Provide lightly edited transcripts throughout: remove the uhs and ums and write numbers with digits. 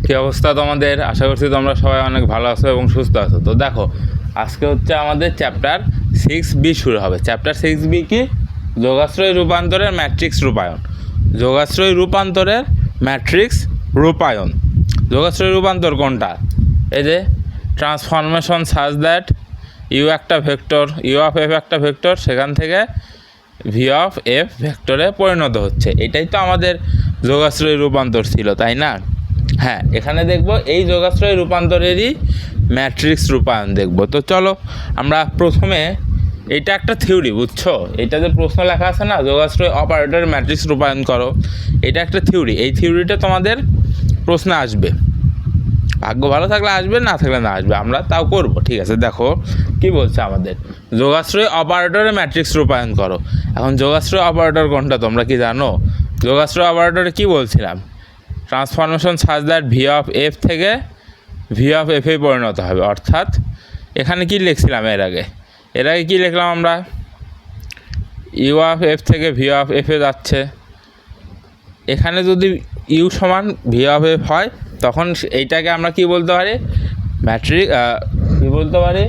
কী অবস্থা তোমাদের? আশা করছি তোমরা সবাই অনেক ভালো আছো এবং সুস্থ আছো। তো দেখো, আজকে হচ্ছে আমাদের চ্যাপ্টার 6B শুরু হবে। চ্যাপ্টার 6B কি? যোগাশ্রয় রূপান্তরের ম্যাট্রিক্স রূপায়ণ। যোগাশ্রয় রূপান্তরের ম্যাট্রিক্স রূপায়ণ। যোগাশ্রয় রূপান্তর কোনটা? এই যে ট্রান্সফরমেশন সাজ দ্যাট ইউ একটা ভেক্টর, ইউ অফ এফ একটা ভেক্টর, সেখান থেকে ভি অফ এফ ভেক্টরে পরিণত হচ্ছে। এটাই তো আমাদের যোগাশ্রয় রূপান্তর ছিল, তাই না? হ্যাঁ, এখানে দেখব এই যোগাশ্রয় রূপান্তরেরই ম্যাট্রিক্স রূপায়ণ দেখব। তো চলো আমরা প্রথমে, এটা একটা থিওরি, বুঝছো? এটা যে প্রশ্ন লেখা আছে না, যোগাশ্রয় অপারেটর ম্যাট্রিক্স রূপায়ণ করো, এটা একটা থিওরি। এই থিওরিটা তোমাদের প্রশ্নে আসবে, ভাগ্য ভালো থাকলে আসবে, না থাকলে না আসবে, আমরা তাও করব। ঠিক আছে, দেখো কি বলছে আমাদের, যোগাশ্রয় অপারেটরের ম্যাট্রিক্স রূপায়ণ করো। এখন যোগাশ্রয় অপারেটর কোনটা তোমরা কি জানো? যোগাশ্রয় অপারেটরে কি বলছিলাম? Transformation such that V of F থেকে ভি অফ এফে পরিণত হবে। অর্থাৎ এখানে কি লিখছিলাম এর আগে কি লিখলাম আমরা? ইউ অফ এফ থেকে ভি অফ এফে যাচ্ছে। এখানে যদি ইউ সমান ভি অফ এফ হয়, তখন এইটাকে আমরা কি বলতে পারি? কী বলতে পারি?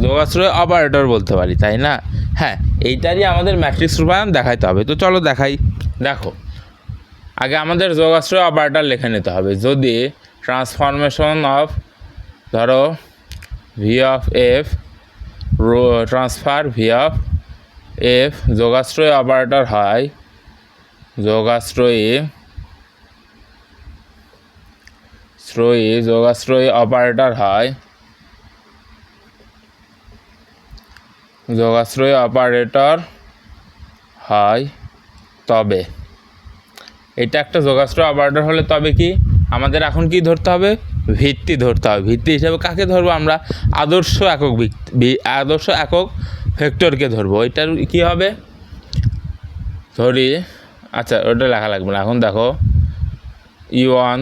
যোগাশ্রয় অপারেটর বলতে পারি, তাই না? হ্যাঁ, এইটারই আমাদের ম্যাট্রিক্স রূপায়ণ দেখাইতে হবে। তো চলো দেখাই। দেখো, আগে আমাদের যোগাশ্রয় অপারেটর লিখে নিতে হবে। যদি ট্রান্সফরমেশন অফ, ধরো V of F transfer V of F যোগাশ্রয় অপারেটর হয়, যোগাশ্রয়ী অপারেটর হয়, যোগাশ্রয়ী অপারেটর হয়, তবে এটা একটা যোগাশ্রয় অপারেটর হলে তবে কি আমাদের এখন কি ধরতে হবে? ভিত্তি ধরতে হবে। ভিত্তি হিসাবে কাকে ধরবো আমরা? আদর্শ একক ভেক্টরকে ধরবো। এটার কি হবে? ধরি, আচ্ছা ওটা লেখা লাগবে না। এখন দেখো, E1,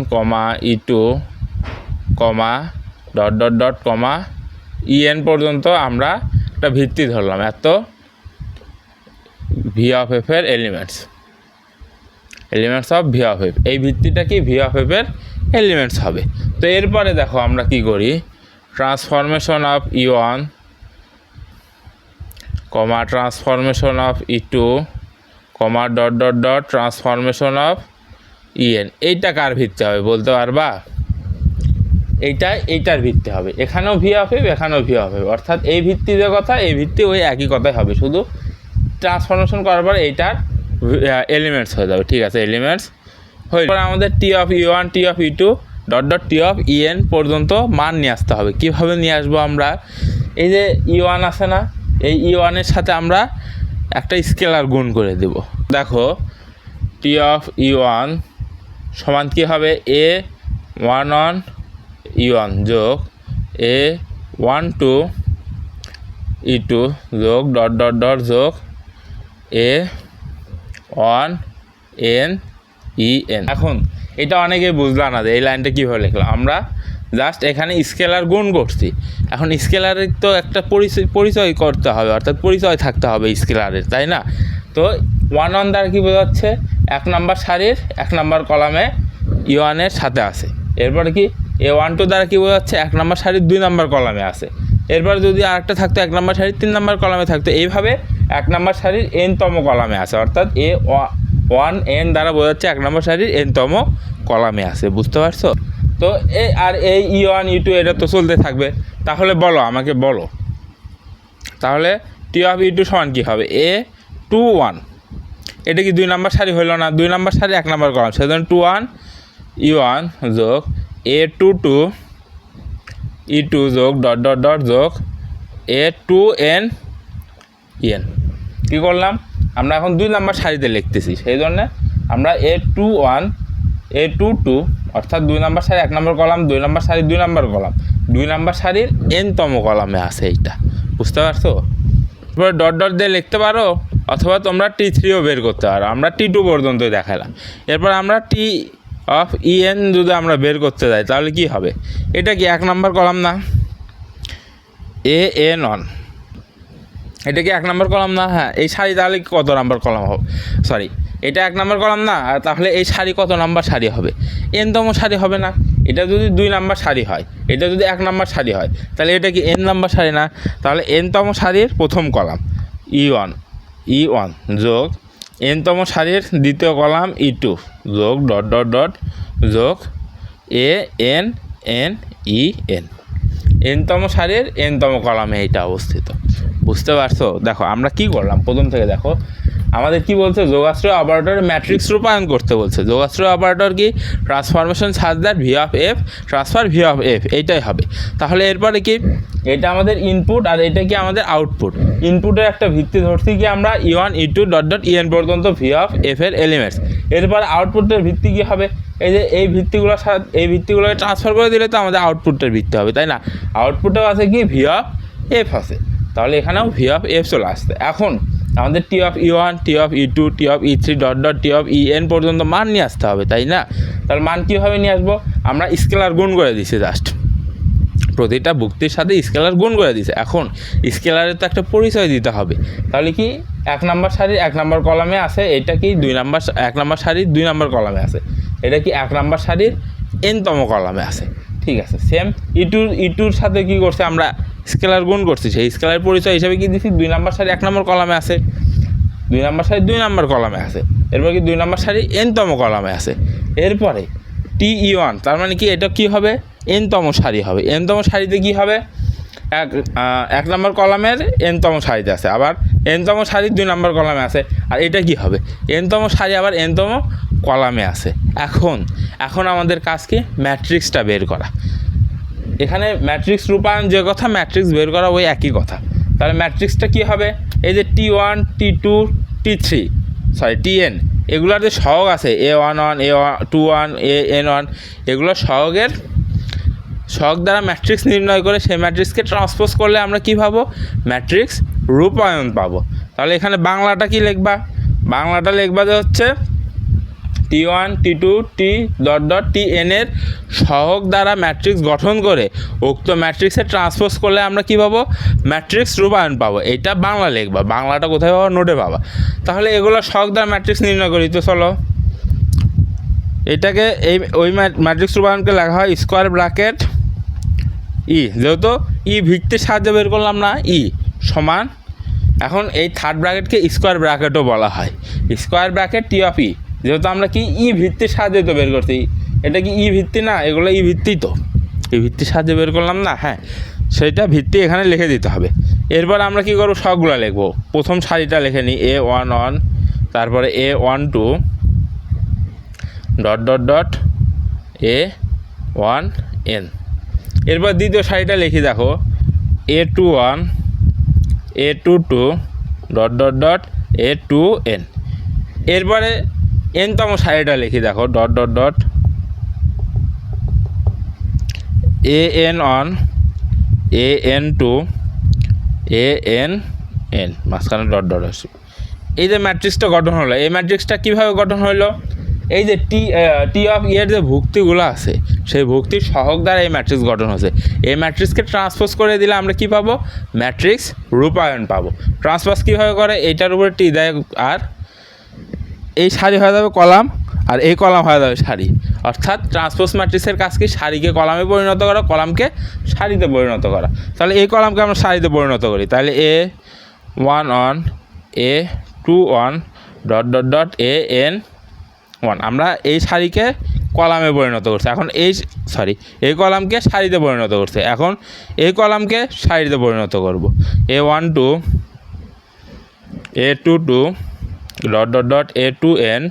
E2, dot dot dot En পর্যন্ত আমরা একটা ভিত্তি ধরলাম, এত ভি অফ এফ এর elements of V of F. এই ভিত্তিটা কি? ভি অফ এফ এর এলিমেন্টস হবে। তো এরপরে দেখো আমরা কি করি? Transformation of E1, transformation of E2, dot dot dot transformation of En। এইটা কার ভিত্তি হবে বলতে পারবা? এইটার ভিত্তি হবে। এখানেও ভি অফ এফ, এখানেও ভি অফ এফ, অর্থাৎ এই ভিত্তি যে কথা, এই ভিত্তি ওই একই কথাই হবে, শুধু ট্রান্সফরমেশন করার পর এইটার এলিমেন্টস হয়ে যাবে। ঠিক আছে, এলিমেন্টস হয়ে পরে আমাদের T of E1, T of E2, dot dot T of En পর্যন্ত মান নিয়ে আসতে হবে। কীভাবে নিয়ে আসবো আমরা? এই যে E1 আছে না, এই E1 এর সাথে আমরা একটা স্কেলার গুণ করে দেব। দেখো, টি অফ E1 সমান কী হবে? A11 E1 যোগ A12 E2 যোগ ডট ডট ডট যোগ A1 N En। এখন এটা অনেকেই বুঝলাম না, এই লাইনটা কীভাবে লিখলাম। আমরা জাস্ট এখানে স্কেলার গুণ করছি। এখন স্কেলারের তো একটা পরিচয় করতে হবে, অর্থাৎ পরিচয় থাকতে হবে স্কেলারের, তাই না? তো 1 দ্বারা কী বোঝাচ্ছে? 1 নম্বর সারির 1 নম্বর কলামে E1 এর সাথে আছে। এরপরে কি? A12 দ্বারা কী বোঝাচ্ছে? 1 নম্বর সারির 2 নম্বর কলামে আছে। এরপর যদি আরেকটা থাকতো 1 নম্বর সারির 3 নম্বর কলামে থাকতো। এইভাবে 1 নম্বর সারির n-তম কলামে আছে, অর্থাৎ A1N দ্বারা বোঝাচ্ছে 1 নম্বর সারির n-তম কলামে আছে। বুঝতে পারছো? তো এই E1, E2 এটা তো চলতে থাকবে। তাহলে বলো, আমাকে বলো, তাহলে টি অফ E2 সমান কী হবে? A21। এটা কি 2 নম্বর সারি হলো না? 2 নম্বর সারি 1 নম্বর কলাম, সেজন্য 21 E1 যোগ A22 E2 যোগ ডট ডট ডট যোগ A2N En। কী করলাম? আমরা এখন 2 নম্বর সারিতে লিখতেছি, সেই জন্য আমরা A21 A22, অর্থাৎ 2 নম্বর সারি 1 নম্বর কলাম, 2 নম্বর সারি 2 নম্বর কলাম, 2 নম্বর সারির n-তম কলামে আছে এইটা। বুঝতে পারছো? এরপর ডট ডট দিয়ে লিখতে পারো, অথবা তোমরা T3ও বের করতে পারো। আমরা T2 পর্যন্তই দেখালাম। এরপর আমরা টি অফ En যদি আমরা বের করতে যাই, তাহলে কি হবে? এটা কি 1 নম্বর কলাম না? An1, এটা কি 1 নম্বর কলাম না? হ্যাঁ, এই সারি তাহলে কত নম্বর কলাম হবে? সরি, এটা 1 নম্বর কলাম না, তাহলে এই সারি কত নাম্বার সারি হবে? n-তম সারি হবে না? এটা যদি 2 নম্বর সারি হয়, এটা যদি 1 নম্বর সারি হয়, তাহলে এটা কি n নম্বর সারি না? তাহলে n-তম সারির প্রথম কলাম e1 যোগ n-তম সারির দ্বিতীয় কলাম e2 যোগ ডট ডট ডট যোগ an n-তম সারির n-তম কলামে এইটা অবস্থিত। বুঝতে পারছো? দেখো আমরা কি করলাম, প্রথম থেকে দেখো আমাদের কি বলছে, যোগাশ্রয় অপারেটর ম্যাট্রিক্স রূপায়ণ করতে বলছে। যোগাশ্রয় অপারেটর কি? Transformation such that V of F transfer V of F, এইটাই হবে। তাহলে এরপরে কি, এটা আমাদের ইনপুট আর এটা কি আমাদের আউটপুট। ইনপুটের একটা ভিত্তি ধরছি কি আমরা e1 e2 dot dot en পর্যন্ত ভি অফ এফ এর এলিমেন্টস। এরপরে আউটপুটের ভিত্তি কি হবে? এই যে এই ভিত্তিগুলোকে ট্রান্সফার করে দিলে তো আমাদের আউটপুটের ভিত্তি হবে, তাই না? আউটপুটেও আছে কি ভি অফ এফ আছে, তাহলে এখানেও ভি অফ এফ চলে আসছে। এখন আমাদের T of e1 T of e2 T of e3 dot dot T of en পর্যন্ত মান নিয়ে আসতে হবে, তাই না? তাহলে মান কীভাবে নিয়ে আসবো? আমরা স্কেলার গুণ করে দিছি, জাস্ট প্রতিটা ভুক্তির সাথে স্কেলার গুণ করে দিছে। এখন স্কেলারের তো একটা পরিচয় দিতে হবে। তাহলে কি 1 নম্বর সারির 1 নম্বর কলামে আছে, এটা কি 1 নম্বর সারির 2 নম্বর কলামে আছে, এটা কি 1 নম্বর সারির n-তম কলামে আছে। ঠিক আছে, সেম ইটুর সাথে কি করছে, আমরা স্কেলার গুণ করছি, সেই স্কেলার পরিচয় হিসাবে কি দিচ্ছি 2 নম্বর সারি 1 নম্বর কলামে আছে, 2 নম্বর সারি 2 নম্বর কলামে আছে, এরপর কি 2 নম্বর সারি n-তম কলামে আছে। এরপরে TE1, তার মানে কি এটা কি হবে? n-তম সারি হবে। n-তম সারিতে কি হবে? 1 নম্বর কলামের n-তম সারিতে আছে, আবার n-তম সারি 2 নম্বর কলামে আছে, আর এটা কি হবে? n-তম সারি আবার n-তম কলামে আছে। এখন আমাদের কাজ কি? ম্যাট্রিক্সটা বের করা। এখানে ম্যাট্রিক্স রূপায়ণ যে কথা, ম্যাট্রিক্স বের করা ওই একই কথা। তাহলে ম্যাট্রিক্সটা কি হবে? এই যে T1 T2 T3 Tn, এগুলোর যে সহগ আছে A11 A21 AN1, এগুলো সহগ দ্বারা ম্যাট্রিক্স নির্ণয় করে সেই ম্যাট্রিক্সকে ট্রান্সপোজ করলে আমরা কি পাবো? ম্যাট্রিক্স রূপায়ণ পাবো। তাহলে এখানে বাংলাটা কি লিখবা? বাংলাটা লিখবা যে হচ্ছে T1 T2 T dot dot Tn এর সহগ দ্বারা ম্যাট্রিক্স গঠন করে উক্ত ম্যাট্রিক্সে ট্রান্সপোজ করলে আমরা কি পাবো? ম্যাট্রিক্স রূপায়ণ পাবো। এইটা বাংলা লিখবা। বাংলাটা কোথায় পাবো? নোটে পাবা। তাহলে এগুলো সহগ দ্বারা ম্যাট্রিক্স নির্ণয় করি। তো চলো এটাকে ওই ম্যাট্রিক্স রূপায়ণকে লেখা হয় স্কোয়ার ব্র্যাকেট ই, যেহেতু ই ভিত্তির সাহায্যে বের করলাম না, ই সমান, এখন এই থার্ড ব্র্যাকেটকে স্কোয়ার ব্র্যাকেটও বলা হয়। স্কোয়ার ব্র্যাকেট টি অফ ই, যেহেতু আমরা কি ই ভিত্তির সাহায্যে তো বের করছি, এটা কি ই ভিত্তি না? এগুলো ই ভিত্তি, তো ই ভিত্তির সাহায্যে বের করলাম না, হ্যাঁ, সেইটা ভিত্তি এখানে লিখে দিতে হবে। এরপর আমরা কি করবো? সবগুলো লিখবো। প্রথম সারিটা লিখে নিই A11, তারপরে A12 dot dot dot A1n। এরপর দ্বিতীয় সারিটা লিখি, দেখো A21 A22 dot dot dot A2n। এরপরে n-তম সারিটা লিখি, দেখো dot dot dot AN1 AN2 ANn, মাঝখানে ডট ডট আসবে। এই যে ম্যাট্রিক্সটা গঠন হলো, এই ম্যাট্রিক্সটা কীভাবে গঠন হলো? এই যে টি অফ এর যে ভুক্তিগুলো আছে, সেই ভুক্তির সহগ দ্বারা এই ম্যাট্রিক্স গঠন হচ্ছে। এই ম্যাট্রিক্সকে ট্রান্সপোজ করে দিলে আমরা কি পাবো? ম্যাট্রিক্স রূপায়ণ পাবো। ট্রান্সপোজ কীভাবে করে? এইটার উপরে টি দেয়, আর এই সারি হয়ে যাবে কলাম, আর এই কলাম হয়ে যাবে সারি। অর্থাৎ ট্রান্সপোজ ম্যাট্রিক্সের কাজ কি? সারিকে কলামে পরিণত করা, কলামকে সারিতে পরিণত করা। তাহলে এই কলামকে আমরা সারিতে পরিণত করি, তাহলে A11 A21 dot dot dot AN1, আমরা এই সারিকে কলামে পরিণত করছি। এখন এই কলামকে সারিতে পরিণত করছে, এখন এই কলামকে সারিতে পরিণত করব। A12 A22 dot dot dot A2n,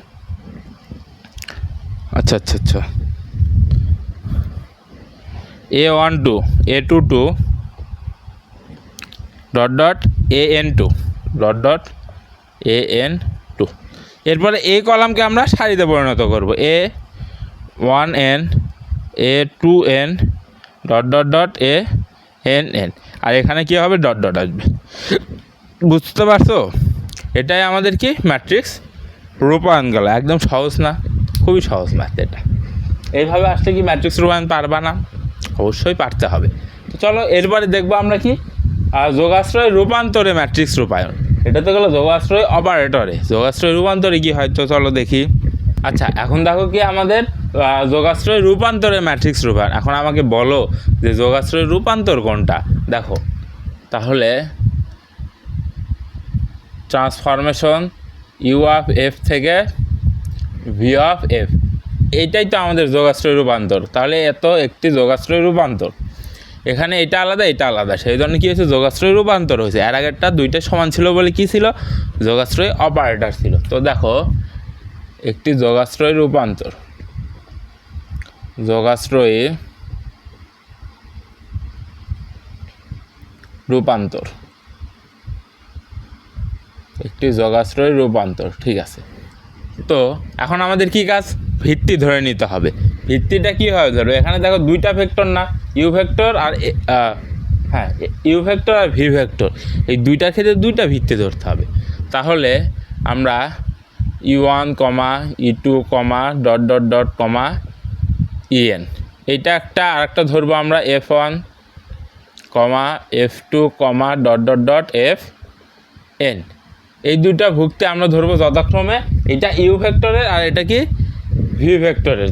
আচ্ছা A12 A22 dot dot AN2 dot dot AN2। এরপরে এই কলামকে আমরা সারিতে পরিণত করব, A1n A2n dot dot dot ANn, আর এখানে কী হবে? ডট ডট আসবে। বুঝতে পারছো? এটাই আমাদের কি? ম্যাট্রিক্স রূপায়ণ গেল। একদম সহজ না? খুবই সহজ ম্যাথ এটা। এইভাবে আসলে কি ম্যাট্রিক্স রূপায়ণ পারবা না? অবশ্যই পারতে হবে। তো চলো এরপরে দেখবো আমরা কি যোগাশ্রয় রূপান্তরে ম্যাট্রিক্স রূপায়ণ। এটা তো গেলো যোগাশ্রয় অপারেটরে। যোগাশ্রয় রূপান্তরে কী হয় তো চলো দেখি। আচ্ছা, এখন দেখো কি আমাদের যোগাশ্রয় রূপান্তরের ম্যাট্রিক্স রূপায়ণ। এখন আমাকে বলো যে যোগাশ্রয় রূপান্তর কোনটা। দেখো তাহলে ট্রান্সফরমেশন ইউ অফ এফ থেকে ভি অফ এফ, এইটাই তো আমাদের যোগাশ্রয় রূপান্তর। তাহলে এত একটি যোগাশ্রয় রূপান্তর, এখানে এটা আলাদা এটা আলাদা, সেই জন্য কী হয়েছে যোগাশ্রয় রূপান্তর হয়েছে। এর আগেরটা দুইটা সমান ছিল বলে কী ছিল, যোগাশ্রয় অপারেটর ছিল। তো দেখো একটি যোগাশ্রয় রূপান্তর, যোগাশ্রয়ী রূপান্তর, একটি যোগাশ্রয় রূপান্তর, ঠিক আছে। তো এখন আমাদের কি কাজ, ভিত্তি ধরে নিতে হবে। ভিত্তিটা কী হয় ধরো, এখানে দেখো দুইটা ভেক্টর না, ইউ ভেক্টর আর হ্যাঁ ইউ ভেক্টর আর ভি ভেক্টর, এই দুইটার ক্ষেত্রে দুইটা ভিত্তি ধরতে হবে। তাহলে আমরা E one comma E two comma dot dot dot comma EN, এইটা একটা, আর একটা ধরবো আমরা F1 comma F2 comma dot dot dot Fn। এই দুইটা ভুক্তি আমরা ধরবো যথাক্রমে, এটা ইউ ভেক্টরের আর এটা কি ভি ভেক্টরের,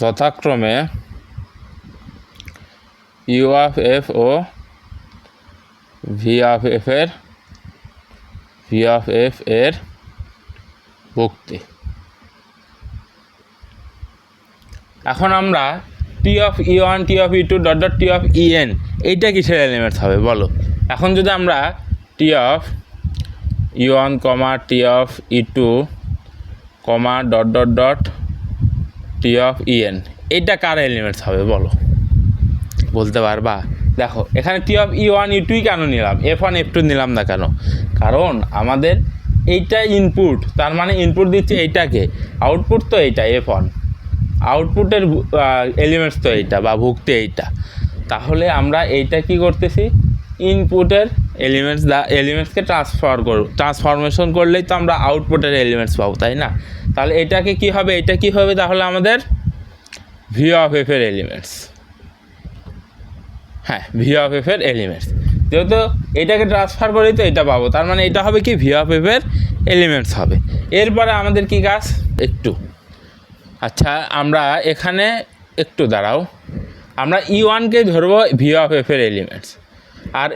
যথাক্রমে ইউ অফ এফ ও ভি অফ এফ এর ভুক্তি। এখন আমরা T of E one T of E two dot dot T of EN, এইটা কিসের এলিমেন্টস হবে বলো। এখন যদি আমরা T of E one comma T of E two comma dot dot dot T of EN, এইটা কার এলিমেন্টস হবে বলো, বলতে পারবা। দেখো এখানে টি অফ ই1 ই2 কেন নিলাম, F1 F2 নিলাম না কেন, কারণ আমাদের এইটা ইনপুট, তার মানে ইনপুট দিচ্ছে এইটাকে, আউটপুট তো এইটা F1, আউটপুটের এলিমেন্টস তো এইটা বা ভুক্তি এইটা। তাহলে আমরা এইটা কি করতেছি, ইনপুটের এলিমেন্টসকে ট্রান্সফরমেশন করলেই তো আমরা আউটপুটের এলিমেন্টস পাবো, তাই না। তাহলে এটাকে কি হবে, এটা কি হবে, তাহলে আমাদের ভি অফ এফ এর এলিমেন্টস, হ্যাঁ ভি অফ এফ এর এলিমেন্টস, যেহেতু এটাকে ট্রান্সফার করেই তো এটা পাবো, তার মানে এটা হবে কি ভি অফ এফ এর এলিমেন্টস হবে। এরপরে আমাদের কি কাজ একটু, আচ্ছা আমরা এখানে একটু দাঁড়াও, আমরা ই1কে ধরবো ভি অফ এফ এর এলিমেন্টস, আর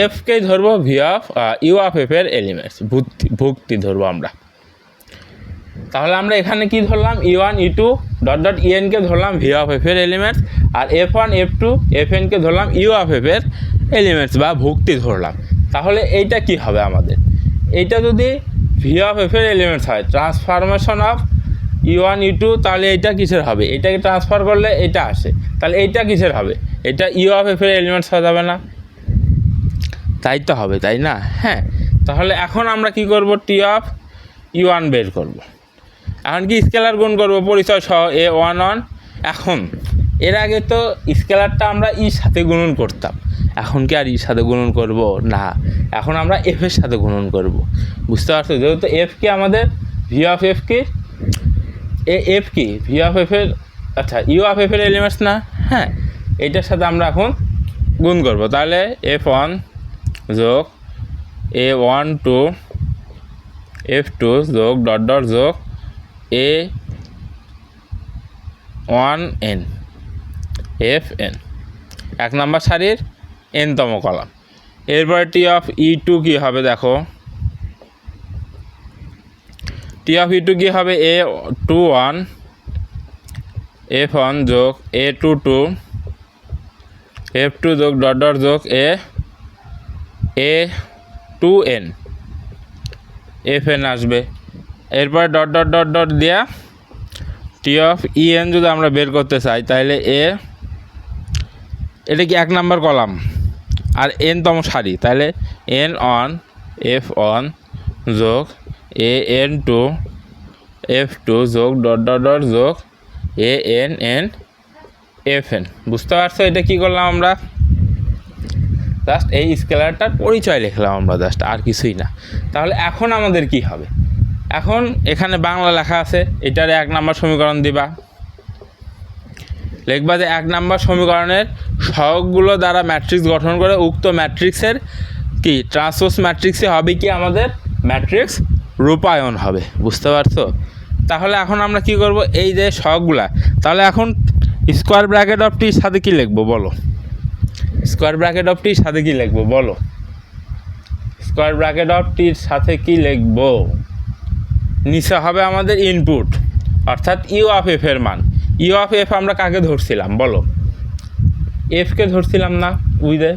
এফকে ধরবো V of U of F এর এলিমেন্টস, ভুক্তি ধরবো আমরা। তাহলে আমরা এখানে কি ধরলাম, ই1 ই2 ডট ডট ইএনকে ধরলাম ভি অফ এফ এর এলিমেন্টস, আর F1 F2 Fnকে ধরলাম ইউ অফ এফ এর এলিমেন্টস বা ভুক্তি ধরলাম। তাহলে এইটা কি হবে আমাদের, এইটা যদি ভি অফ এফ এর এলিমেন্টস হয়, ট্রান্সফরমেশন অফ ই1 ই2, তাহলে এইটা কিসের হবে, এটাকে ট্রান্সফার করলে এটা আসে, তাহলে এইটা কিসের হবে, এটা ইউ অফ এফ এর এলিমেন্টস হয়ে যাবে না, তাই তো হবে তাই না। হ্যাঁ, তাহলে এখন আমরা কি করব, টি অফ ই1 বের করব। এখন কি স্কেলার গুণ করব পরিচয় সহ A11। এখন এর আগে তো স্কেলারটা আমরা ইর সাথে গুণন করতাম, এখন কি আর ইর সাথে গুণন করব না, এখন আমরা এফ এর সাথে গুণন করব। বুঝতে পারছো, যেহেতু এফ কি আমাদের ভি অফ এফ কি, এফ কি ভি অফ এফ এর, আচ্ছা ইউ অফ এফ এর এলিমেন্টস না, হ্যাঁ এইটার সাথে আমরা এখন গুণ করব। তাহলে F1 যোগ A1 টু F2 যোগ ডট ডট যোগ A1n Fn, এক নম্বর সারির এনতম কলাম। এরপরে টি অফ ই2 কী হবে, দেখো টি অফ ই2 কী হবে, A21 F1 যোগ A22 F2 যোগ ডট ডট যোগ A2n Fn আসবে। এরপরে ডট ডট ডট ডট দেওয়া টি অফ ইএন যদি আমরা বের করতে চাই, তাহলে এটা কি এক নাম্বার কলাম আর এনতম সারি, তাহলে N1 F1 যোগ AN2 F2 যোগ ডট ডট ডট যোগ ANN Fn। বুঝতে পারছো এটা কি করলাম আমরা, জাস্ট এই স্কেলারটার পরিচয় লিখলাম আমরা, জাস্ট আর কিছুই না। তাহলে এখন আমাদের কি হবে, এখন এখানে বাংলা লেখা আছে, এটার এক নম্বর সমীকরণ দিবা, লিখবা যে 1 নম্বর সমীকরণের সহগগুলো দ্বারা ম্যাট্রিক্স গঠন করে উক্ত ম্যাট্রিক্সের কি ট্রান্সপোজ ম্যাট্রিক্সে হবে কি আমাদের ম্যাট্রিক্স রূপায়ণ হবে। বুঝতে পারছো? তাহলে এখন আমরা কি করব, এই যে সহগগুলা, তাহলে এখন স্কোয়ার ব্র্যাকেট অফ টির সাথে কি লিখবো বলো? স্কোয়ার ব্র্যাকেট অফ টির সাথে কি লিখবো বলো? স্কোয়ার ব্র্যাকেট অফ টির সাথে কি লিখবো? নিচে হবে আমাদের ইনপুট, অর্থাৎ ইউ অফ এফ এর মান। ইউ অফ এফ আমরা কাকে ধরছিলাম বলো? এফকে ধরছিলাম না উইদে?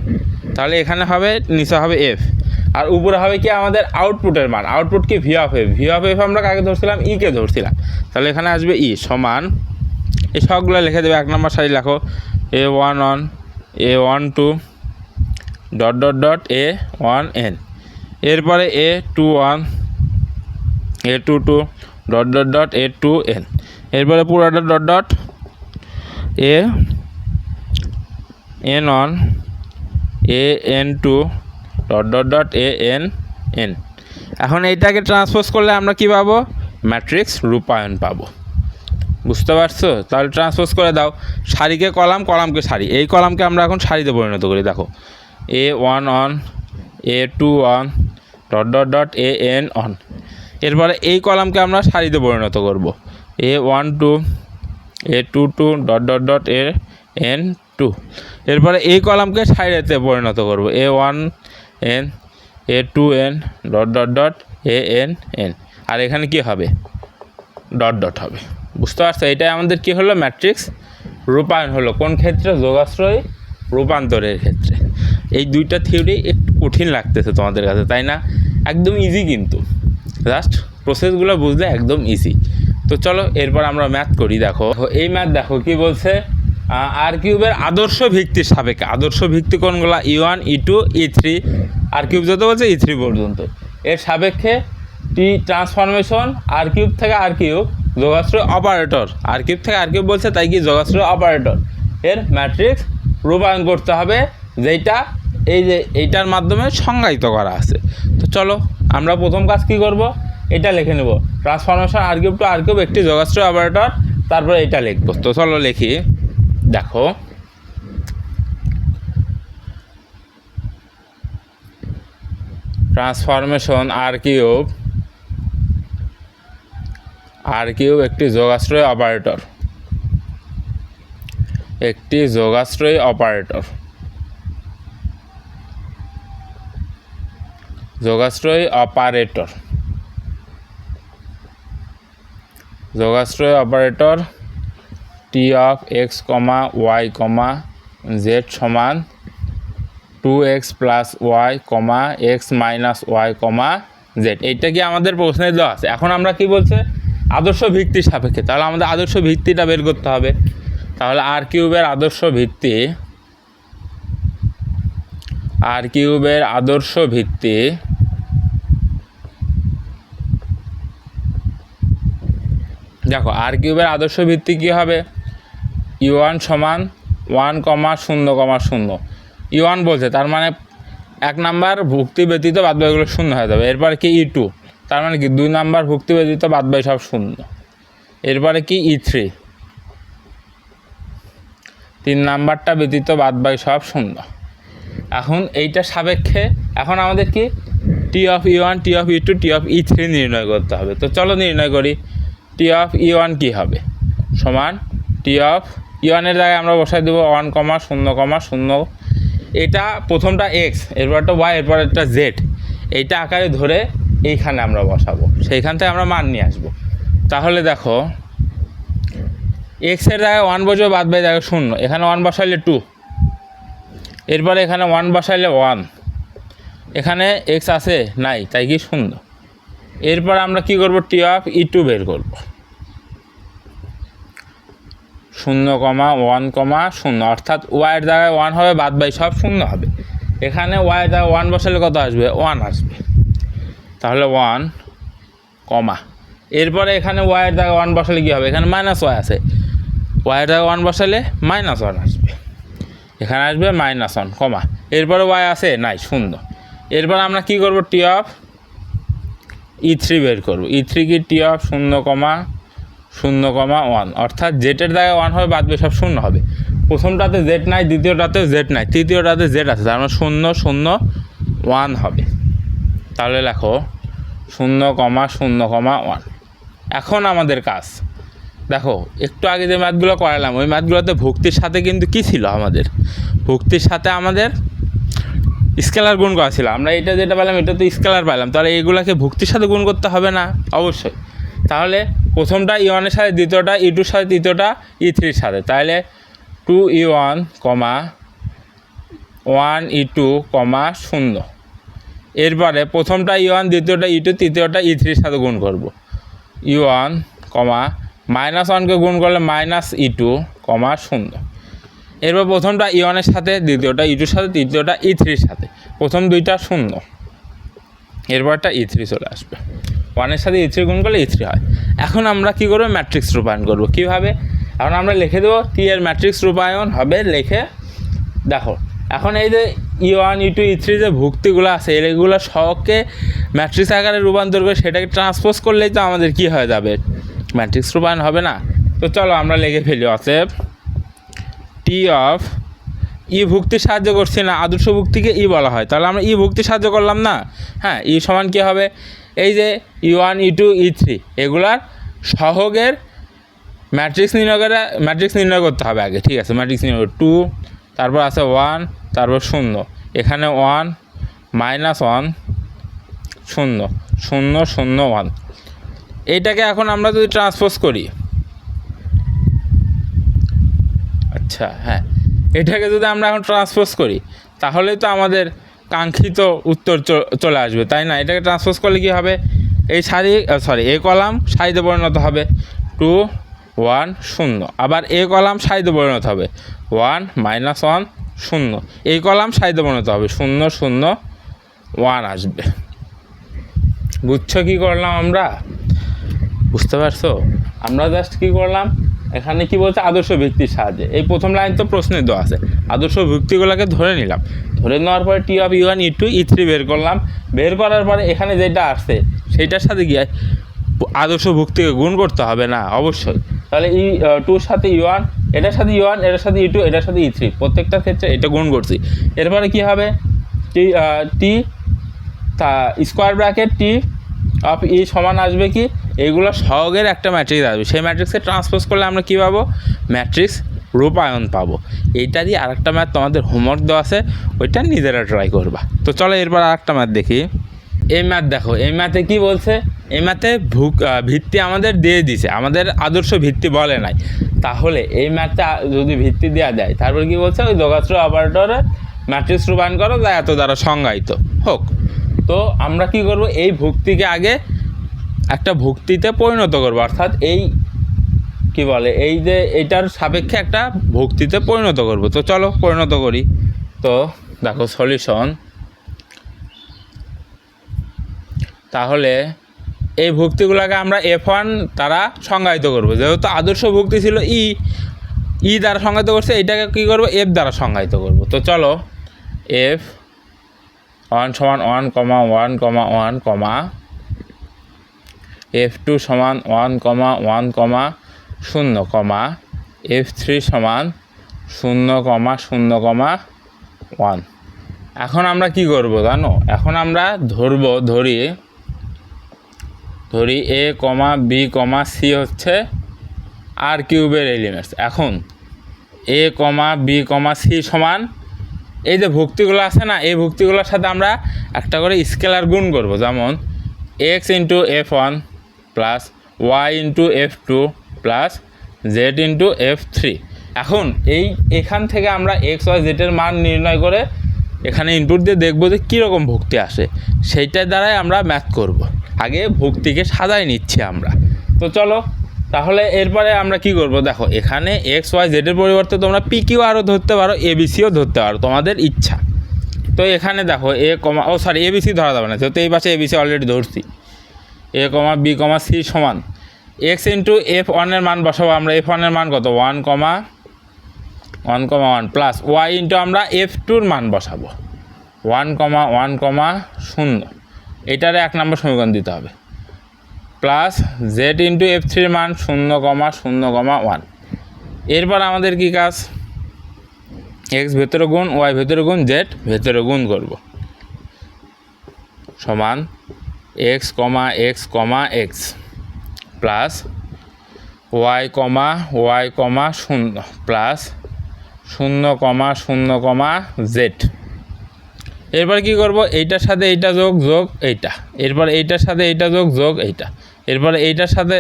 তাহলে এখানে হবে নিচে হবে এফ, আর উপরে হবে কি আমাদের আউটপুটের মান। আউটপুট কি V of F. V of F আমরা কাকে ধরছিলাম? ইকে ধরছিলাম। তাহলে এখানে আসবে ই সমান, এই সবগুলো লিখে দেবে। 1 নম্বর সারি লেখো A11 A12 dot dot dot A1n, এরপরে A21 A22 dot dot dot A2n, এরপরে পুরোটা dot dot AN1 AN2 dot dot dot ANn। এখন এইটাকে ট্রান্সপোজ করলে আমরা কি পাবো? ম্যাট্রিক্স রূপায়ণ পাবো। বুঝতে পারছো? তাহলে ট্রান্সপোজ করে দাও, সারিকে কলাম, কলামকে সারি। এই কলামকে আমরা এখন সারিতে পরিণত করি। দেখো A11 A21 dot dot dot AN1, এরপরে এই কলামকে আমরা সারিতে পরিণত করব। A12 A22 dot dot dot AN2, এরপরে এই কলামকে সারিতে পরিণত করব। A1n A2n dot dot dot ANn, আর এখানে কি হবে? ডট ডট হবে। বুঝতে পারছো? এটাই আমাদের কি হলো? ম্যাট্রিক্স রূপায়ণ হলো। কোন ক্ষেত্রে? যোগাশ্রয় রূপান্তরের ক্ষেত্রে। এই দুইটা থিওরি একটু কঠিন লাগতেছে তোমাদের কাছে, তাই না? একদম ইজি, কিন্তু জাস্ট প্রসেসগুলো বুঝলে একদম ইজি। তো চলো এরপর আমরা ম্যাথ করি। দেখো এই ম্যাথ দেখো কি বলছে, আর কিউবের আদর্শ ভিত্তির সাপেক্ষে। আদর্শ ভিত্তি কোনগুলো? E1 E2 E3, আর কিউব যত বলছে E3 পর্যন্ত, এর সাপেক্ষে টি ট্রান্সফরমেশন আর কিউব থেকে আর কিউব যোগাশ্রয় অপারেটর, আর কিউব থেকে আর কিউব বলছে তাই কি যোগাশ্রয় অপারেটর এর ম্যাট্রিক্স রূপায়ণ করতে হবে, যেটা এই যে এইটার মাধ্যমে সংজ্ঞায়িত করা আছে। তো চলো আমরা প্রথম কাজ কি করব, এটা লিখে নেব, ট্রান্সফরমেশন আর কিউব টু আর কিউব একটি যোগাশ্রয় অপারেটর, তারপরে এটা লিখব। তো চলো লিখি। দেখো ট্রান্সফরমেশন আর কিউব একটি যোগাশ্রয় অপারেটর, একটি যোগাশ্রয় অপারেটর, যোগাশ্রয় অপারেটর, যোগাশ্রয় operator T of X comma Y comma Z সমান 2x plus Y comma X minus Y comma Z. এইটা কি আমাদের প্রশ্নে দেওয়া আছে। এখন আমরা কি বলছে? আদর্শ ভিত্তির সাপেক্ষে। তাহলে আমাদের আদর্শ ভিত্তিটা বের করতে হবে। তাহলে আর কিউবের আদর্শ ভিত্তি, আর কিউবের আদর্শ ভিত্তি দেখো আর কিউবের আদর্শ ভিত্তি কী হবে? E1 সমান 1,0,0 E1 বলছে, তার মানে 1 নাম্বার ভুক্তি ব্যতীত বাদবাকিগুলো শূন্য হয়ে যাবে। এরপরে কি E2, তার মানে কি 2 নাম্বার ভুক্তি ব্যতীত বাদবাকি সব শূন্য। এরপরে কি E3, 3 নাম্বারটা ব্যতীত বাদবাকি সব শূন্য। এখন এইটা সাপেক্ষে এখন আমাদের কি T of E1 T of E2 T of E3 নির্ণয় করতে হবে। তো চলো নির্ণয় করি। টি অফ E1 কী হবে? সমান টি অফ E1 এর জায়গায় আমরা বসাই দেবো 1,0,0। এটা প্রথমটা এক্স, এরপরটা ওয়াই, এরপর একটা জেড, এইটা আকারে ধরে এইখানে আমরা বসাবো, সেইখান থেকে আমরা মান নিয়ে আসবো। তাহলে দেখো এক্সের জায়গায় 1 বসবে, বাদ বাই জায়গায় 0, এখানে 1 বসাইলে 2, এরপরে এখানে 1 বসাইলে 1, এখানে এক্স আছে নাই তাই কি 0। এরপর আমরা কি করব? টি অফ E2 বের করব, 0,1,0, অর্থাৎ ওয়াইয়ের জায়গায় 1 হবে, বাদ বাই সব 0 হবে। এখানে ওয়াইয়ের জায়গায় 1 বসালে কত আসবে? 1 আসবে। তাহলে 1, এরপরে এখানে ওয়াইয়ের জায়গায় 1 বসালে কী হবে? এখানে মাইনাস ওয়াই আছে, ওয়াইয়ের জায়গায় 1 বসালে -1 আসবে, এখানে আসবে -1, এরপরে ওয়াই আছে নাই 0। এরপর আমরা কি করব? টি অফ E3 বের করব। E3 কি টি অফ 0,0 0,1, অর্থাৎ জেটের জায়গায় 1 হবে, বাদ সব 0 হবে। প্রথমটাতে জেড নাই, দ্বিতীয়টাতেও জেড নাই, তৃতীয়টাতে জেড আছে, তার মানে 0,0,1 হবে। তাহলে লেখো 0,0,1। এখন আমাদের কাজ দেখো, একটু আগে যে ম্যাথগুলো করালাম ওই ম্যাথগুলোতে ভুক্তির সাথে কিন্তু কী ছিল, আমাদের ভুক্তির সাথে আমাদের স্কেলার গুণ করা ছিল। আমরা এটা যেটা পেলাম এটা তো স্কেলার পেলাম, তাহলে এইগুলোকে ভুক্তির সাথে গুণ করতে হবে না? অবশ্যই। তাহলে প্রথমটা E1 সাথে, দ্বিতীয়টা E2 সাথে, তৃতীয়টা E3 সাথে, তাহলে 2E1, 1E2, 0। এরপরে প্রথমটা E1, দ্বিতীয়টা E2, তৃতীয়টা E3 সাথে গুণ করব। E1, -1কে গুণ করলে -E2, 0। এরপর প্রথমটা E1 সাথে, দ্বিতীয়টা E2 সাথে, তৃতীয়টা E3 সাথে, প্রথম দুইটা 0, এরপরটা E3 চলে আসবে। 1 সাথে E3 গুণ করলে E3 হয়। এখন আমরা কী করবো, ম্যাট্রিক্স রূপায়ণ করবো। কীভাবে? এখন আমরা লিখে দেবো টি এর ম্যাট্রিক্স রূপায়ণ হবে, লিখে দেখো এখন এই যে E1, E2, E3 যে ভুক্তিগুলো আছে এগুলো সবকে ম্যাট্রিক্স আকারে রূপান্তর করে সেটাকে ট্রান্সপোজ করলেই তো আমাদের কী হয়ে যাবে, ম্যাট্রিক্স রূপায়ণ হবে না? তো চলো আমরা লিখে ফেলি। অতএব টি অফ ই ভুক্তির সাহায্য করছি না, আদর্শ ভুক্তিকে ই বলা হয়, তাহলে আমরা ই ভুক্তির সাহায্য করলাম না। হ্যাঁ, ই সমান কী হবে, এই যে E1, E2, E3 এগুলার সহগের ম্যাট্রিক্স নির্ণয় করতে হবে আগে। ঠিক আছে, ম্যাট্রিক্স নির্ণয় 2, তারপর আছে 1, তারপর 0, এখানে 1, -1, 0, 0, 0, 1। এইটাকে এখন আমরা যদি ট্রান্সপোজ করি, আচ্ছা হ্যাঁ, এটাকে যদি আমরা এখন ট্রান্সপোজ করি তাহলেই তো আমাদের কাঙ্ক্ষিত উত্তর চলে আসবে, তাই না? এটাকে ট্রান্সপোজ করলে কী হবে, এই এই কলাম সারিতে পরিণত হবে 2, 1, 0, আবার এই কলাম সারিতে পরিণত হবে 1, -1, 0, এই কলাম সারিতে পরিণত হবে 0, 0, 1 আসবে। বুঝছো কী করলাম আমরা? বুঝতে পারছো? আমরা জাস্ট কী করলাম, এখানে কি বলছে, আদর্শ ভিত্তির সাহায্যে। এই প্রথম লাইন তো প্রশ্নে দেওয়া আছে, আদর্শ ভিত্তিগুলোকে ধরে নিলাম, ধরে নেওয়ার পরে টি অফ E1, E2, E3 বের করলাম। বের করার পরে এখানে যেটা আসছে সেইটার সাথে গিয়ে আদর্শ ভুক্তিকে গুণ করতে হবে না? অবশ্যই। তাহলে E2 সাথে E1, এটার সাথে E1, এটার সাথে E2, এটার সাথে E3, প্রত্যেকটার ক্ষেত্রে এটা গুণ করছি। এরপরে কী হবে, টি স্কোয়ার ব্র্যাকেট টি অফ ই সমান আসবে কি, এইগুলো সহগের একটা ম্যাট্রিক্স আসবে, সেই ম্যাট্রিক্সে ট্রান্সপোজ করলে আমরা কী পাবো, ম্যাট্রিক্স রূপায়ণ পাবো। এইটা দিয়ে আরেকটা ম্যাথ তোমাদের হোমওয়ার্ক দেওয়া আছে, ওইটা নিজেরা ট্রাই করবা। তো চলো এরপর আরেকটা ম্যাথ দেখি। এই ম্যাথ দেখো, এই ম্যাথে কী বলছে, এই ম্যাথে ভিত্তি আমাদের দিয়ে দিছে, আমাদের আদর্শ ভিত্তি বলে নাই। তাহলে এই ম্যাথটা যদি ভিত্তি দেওয়া যায়, তারপর কী বলছে, ওই যোগাশ্রয় অপারেটরে ম্যাট্রিক্স রূপায়ণ করো যা এত দ্বারা সংজ্ঞায়িত হোক। তো আমরা কি করব, এই ভুক্তিকে আগে একটা ভুক্তিতে পরিণত করব, অর্থাৎ এই কি বলে, এই যে এইটার সাপেক্ষে একটা ভুক্তিতে পরিণত করব। তো চলো পরিণত করি। তো দেখো সলিউশন, তাহলে এই ভুক্তিগুলোকে আমরা F1 দ্বারা সংজ্ঞায়িত করব, যেহেতু আদর্শ ভুক্তি ছিল ই দ্বারা সংজ্ঞায়িত করছে, এইটাকে কী করব, F দ্বারা সংজ্ঞায়িত করব। তো চলো F1 সমান 1, 1, 1, F2 সমান 1, 1, 0, F3 সমান 0, 0, 1। এখন আমরা কি করব জানো, এখন আমরা ধরি A, B, C হচ্ছে আর কিউবের এলিমেন্টস। এখন A, B, C সমান এই যে ভুক্তিগুলো আছে না, এই ভুক্তিগুলোর সাথে আমরা একটা করে স্কেলার গুণ করব, যেমন x into F1 plus y into F2 plus z into F3। এখন এখান থেকে আমরা এক্স ওয়াই জেডের মান নির্ণয় করে এখানে ইনপুট দিয়ে দেখবো যে কীরকম ভুক্তি আসে, সেইটার দ্বারাই আমরা ম্যাথ করব। আগে ভুক্তিকে সাজাই নিচ্ছি আমরা। তো চলো তাহলে এরপরে আমরা কি করব, দেখো এখানে এক্স ওয়াই জেডের পরিবর্তে তোমরা পি কিউ আরও ধরতে পারো, এবিসিও ধরতে পারো, তোমাদের ইচ্ছা। তো এখানে দেখো এবিসি ধরা যাবে না, যেহেতু এই পাশে এবিসি অলরেডি ধরছি। A, B, C সমান এক্স ইন্টু F1 মান বসাবো আমরা, F1 মান কত 1, 1, প্লাস ওয়াই ইন্টু আমরা F2 মান বসাবো 1, 1, 0। এটারে 1 নম্বর সমীকরণ দিতে হবে। প্লাস জেড ইন্টু F3 মান 0,0,1। এরপর আমাদের কি কাজ, এক্স ভেতরে গুণ ওয়াই ভেতরে গুণ জেড ভেতরে গুণ করব, সমান এক্স কমা এক্স কমা এক্স প্লাস ওয়াই কমা 0 প্লাস 0,0, জেড। এরপর কি করব, এইটার সাথে এইটা যোগ যোগ এইটা, এরপর এইটার সাথে এইটা যোগ যোগ এইটা, এরপর এইটার সাথে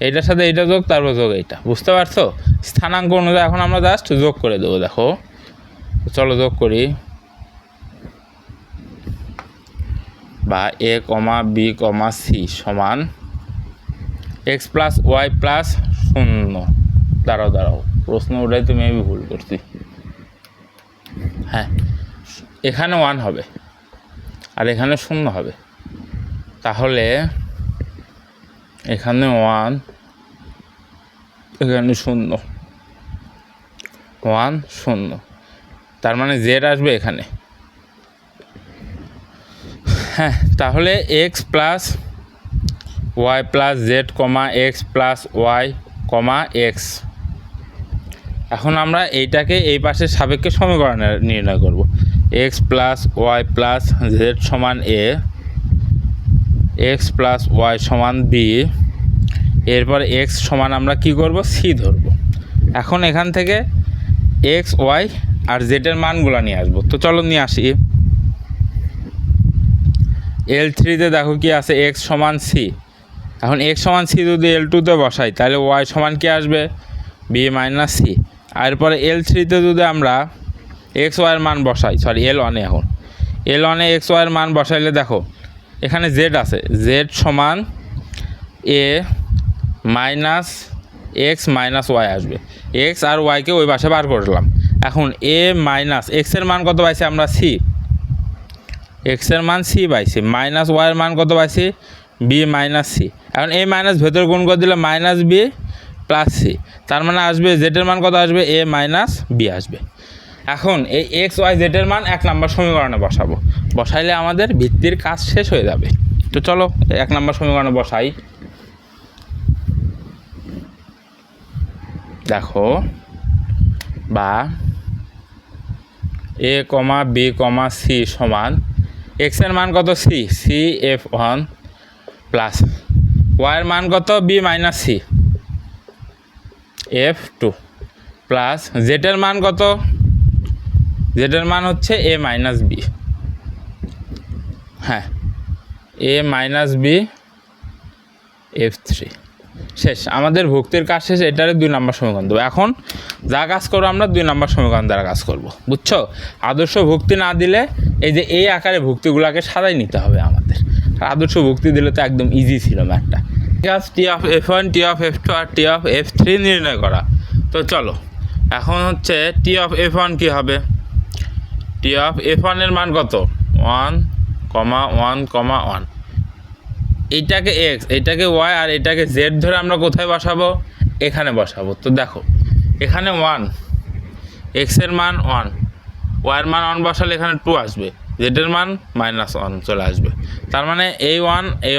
এইটার সাথে এইটা যোগ, তারপর যোগ এইটা। বুঝতে পারছো? স্থানাঙ্ক অনুযায়ী এখন আমরা জাস্ট যোগ করে দেবো। দেখো, চলো যোগ করি। বা এ কমা বি কমা সি সমান এক্স প্লাস ওয়াই প্লাস 0। দাঁড়াও প্রশ্ন ওটাই তো মেবি ভুল করছি। হ্যাঁ, এখানে 1 হবে আর এখানে 0 হবে, তাহলে এখানে 1 এখানে 0, 1 0, তার মানে জেড আসবে এখানে। হ্যাঁ, তাহলে X plus Y plus Z comma X plus Y comma X. এখন আমরা এইটাকে এই পাশের সাপেক্ষে সমীকরণ নির্ণয় করব। X plus Y plus Z সমান এ, এক্স প্লাস ওয়াই সমান বি, এরপর এক্স সমান আমরা কি করব, সি ধরব। এখন এখান থেকে এক্স ওয়াই আর জেডের মানগুলো নিয়ে আসবো। তো চলো নিয়ে আসি। L3-তে দেখো কি আছে, এক্স সমান সি। এখন এক্স সমান সি যদি L2-তে বসাই তাহলে ওয়াই সমান কি আসবে, বি মাইনাস সি। আর এরপরে L3-তে যদি আমরা এক্স ওয়াইয়ের মান বসাই, সরি L1-এ, এখন L1-এ এক্স ওয়াইয়ের মান বসাইলে দেখো এখানে জেড আছে, জেড সমান এ মাইনাস এক্স মাইনাস ওয়াই আসবে। এক্স আর ওয়াইকে ওই পাশে বার করলাম। এখন এ মাইনাস এক্সের মান কত পাইছি আমরা, সি, এক্সের মান সি পাইছি, মাইনাস ওয়াইয়ের মান কত পাইছি, বি মাইনাস সি। এখন এ মাইনাস ভেতর গুণ করে দিলে মাইনাস বি প্লাস সি, তার মানে আসবে জেডের মান কত আসবে, এ মাইনাস বি আসবে। এখন এই এক্স ওয়াই জেডের মান 1 নম্বর সমীকরণে বসাবো, বসাইলে আমাদের ভিত্তির কাজ শেষ হয়ে যাবে। তো চলো 1 নম্বর সমীকরণে বসাই। দেখো, বা এ কমা বি কমা সি সমান এক্সের মান কত, সি, সি F1 প্লাস ওয়াইয়ের মান কত, B minus C F2 plus জেডের মান কত, জেডের মান হচ্ছে এ মাইনাস বি, হ্যাঁ এ মাইনাস বি F3। শেষ, আমাদের ভুক্তির কাজ শেষ। এটারে 2 নম্বর সমীকরণ দেবো। এখন যা কাজ করবো আমরা 2 নম্বর সমীকরণ দ্বারা কাজ করব, বুঝছো? আদর্শ ভুক্তি না দিলে এই যে এই আকারে ভুক্তিগুলোকে সাজাই নিতে হবে আমাদের। আর আদর্শ ভুক্তি দিলে তো একদম ইজি ছিল ম্যাথটা। ঠিক আছে, T of F1, T of F2 আর টি অফ F3 নির্ণয় করা। তো চলো, এখন হচ্ছে টি অফ F1 কী হবে, টি অফ F1 এর মান কত, 1,1,1। এইটাকে এক্স, এইটাকে ওয়াই আর এটাকে জেড ধরে আমরা কোথায় বসাবো, এখানে বসাবো। তো দেখো এখানে 1, এক্সের মান 1, ওয়াইয়ের মান 1 বসালে এখানে 2 আসবে, জেডের মান -1 চলে আসবে। তার মানে এই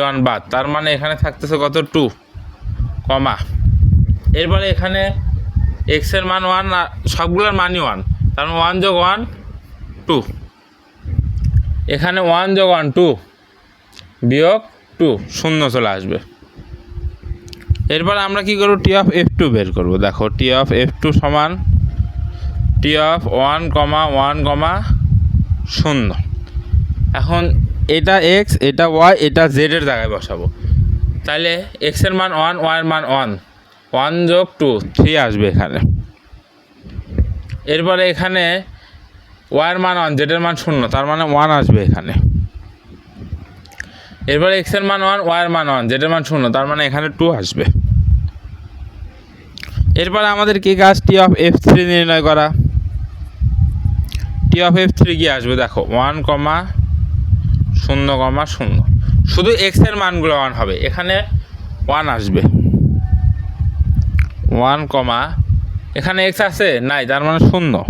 1 বাদ, তার মানে এখানে থাকতেছে কত, 2, কমা এরপরে এখানে এক্সের মান 1 আর সবগুলোর মানই 1, তার মানে 1 যোগ 1 2, এখানে 1 যোগ 1 2 বিয়োগ 2 0 চলে আসবে। এরপর আমরা কি করব, টি অফ F2 বের করব। দেখো টি অফ F2 সমান টি অফ 1,1,0। এখন এটা এক্স, এটা ওয়াই, এটা জেডের জায়গায় বসাবো। তাহলে এক্সের মান 1, ওয়াইয়ের মান 1, 1 যোগ 2 3 আসবে এখানে। এরপরে এখানে ওয়াইয়ের মান 1, জেডের মান 0, তার মানে 1 আসবে এখানে। এরপরে এক্সের মান 1, ওয়াইয়ের মান 1, জেডের মান 0, তার মানে এখানে 2 আসবে। এরপরে আমাদের কি কাজ, টি অফ F3 নির্ণয় করা। টি অফ F3 কি আসবে, দেখো 1,0,0, শুধু এক্সের মানগুলো 1 হবে, এখানে 1 আসবে। 1, এখানে এক্স আছে নাই, তার মানে 0,